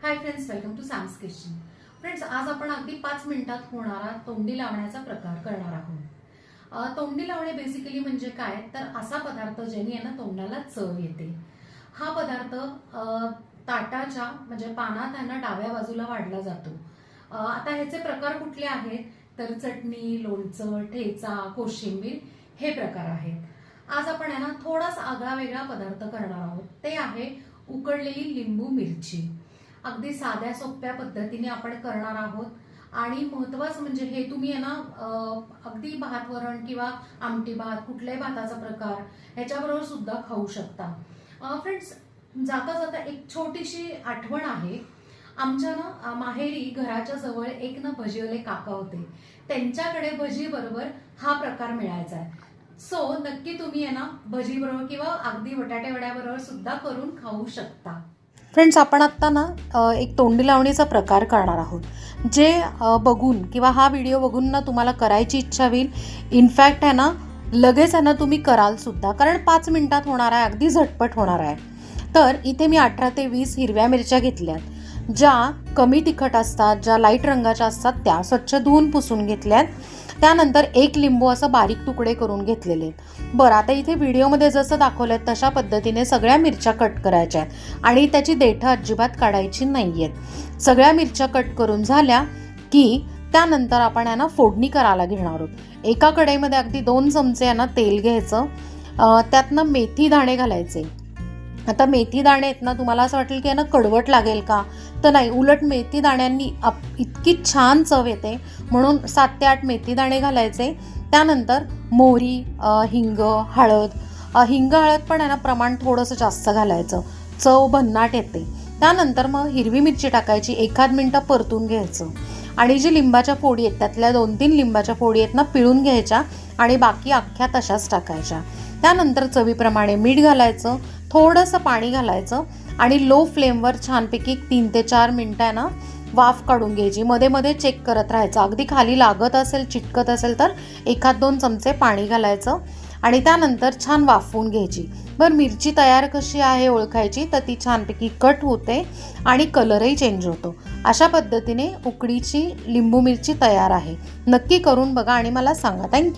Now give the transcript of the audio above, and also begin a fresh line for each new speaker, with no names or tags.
High friends, welcome to Sam's kitchen. Friends, आज आपण अगदी 5 मिनिटात होणारा तोंडी लावण्याचा प्रकार करणार आहोत. तोंडी लावणे बेसिकली म्हणजे काय, तर असा पदार्थ ज्याने ना तोंडाला चव येते. हा पदार्थ ताटाच्या म्हणजे पानात आहे ना डाव्या बाजूला वाढला जातो. आता ह्याचे प्रकार कुठले आहेत, तर चटणी, लोणचं, ठेचा, कोशिंबीर हे प्रकार आहेत. आज आपण आहे ना थोडासा आगळा वेगळा पदार्थ करणार आहोत. ते आहे उकडलेली लिंबू मिरची. अगदी साध्या सोप्या पद्धतीने आपण करणार आहोत. आणि महत्त्वाचं म्हणजे हे तुम्ही आहे ना अगदी भात वरण किंवा आमटी भात, कुठल्याही भाताचा प्रकार ह्याच्याबरोबर सुद्धा खाऊ शकता. फ्रेंड्स, जाता जाता एक छोटीशी आठवण आहे. आमच्या ना माहेरी घराच्या जवळ एक ना भजीवाले काका होते. त्यांच्याकडे भजी बरोबर हा प्रकार मिळायचा आहे. सो नक्की तुम्ही आहे ना भजी बरोबर किंवा अगदी बटाटे वड्याबरोबर सुद्धा करून खाऊ शकता.
फ्रेंड्स, आपण आत्ता ना एक तोंडी लावणीचा प्रकार करणार आहोत, जे बघून किंवा हा व्हिडिओ बघून ना तुम्हाला करायची इच्छा होईल. इनफॅक्ट आहे ना लगेच आहे ना तुम्ही कराल सुद्धा, कारण 5 मिनिटात होणार आहे, अगदी झटपट होणार आहे. तर इथे मी 18 ते 20 हिरव्या मिरच्या घेतल्यात. ज्या कमी तिखट असतात, ज्या लाईट रंगाच्या असतात, त्या स्वच्छ धुवून पुसून घेतल्यात. त्यानंतर 1 लिंबू असं बारीक तुकडे करून घेतलेले आहेत. बरं, आता इथे व्हिडिओमध्ये जसं दाखवलं आहे तशा पद्धतीने सगळ्या मिरच्या कट करायच्या आहेत आणि त्याची देठं अजिबात काढायची नाही आहेत. सगळ्या मिरच्या कट करून झाल्या की त्यानंतर आपण यांना फोडणी करायला घेणार आहोत. एका कढईमध्ये अगदी 2 चमचे यांना तेल घ्यायचं. त्यातनं मेथी दाणे घालायचे. आता मेथी दाणे आहेत ना, तुम्हाला असं वाटेल की यांना कडवट लागेल का, तर नाही, उलट मेथी दाण्यांनी इतकी छान चव येते, म्हणून 7 ते 8 मेथी दाणे घालायचे. त्यानंतर मोहरी, हिंग, हळद. हिंग हळद पण आहे ना प्रमाण थोडंसं जास्त घालायचं, चव भन्नाट येते. त्यानंतर मग हिरवी मिरची टाकायची, 1-2 मिनटं परतून घ्यायचं. आणि जी लिंबाच्या फोडी आहेत त्यातल्या 2-3 लिंबाच्या फोडी आहेत ना पिळून घ्यायच्या आणि बाकी अख्ख्या तशाच टाकायच्या. त्यानंतर चवीप्रमाणे मीठ घालायचं, थोडंसं पाणी घालायचं आणि लो फ्लेमवर छानपैकी 3 ते 4 मिनटं आहे ना वाफ काढून घ्यायची. मध्ये मध्ये चेक करत राहायचं. अगदी खाली लागत असेल, चिटकत असेल तर 1-2 चमचे पाणी घालायचं आणि त्यानंतर छान वाफवून घ्यायची. बरं, मिरची तयार कशी आहे ओळखायची, तर ती छानपैकी कट होते आणि कलरही चेंज होतो. अशा पद्धतीने उकडीची लिंबू मिरची तयार आहे. नक्की करून बघा आणि मला सांगा. थँक्यू.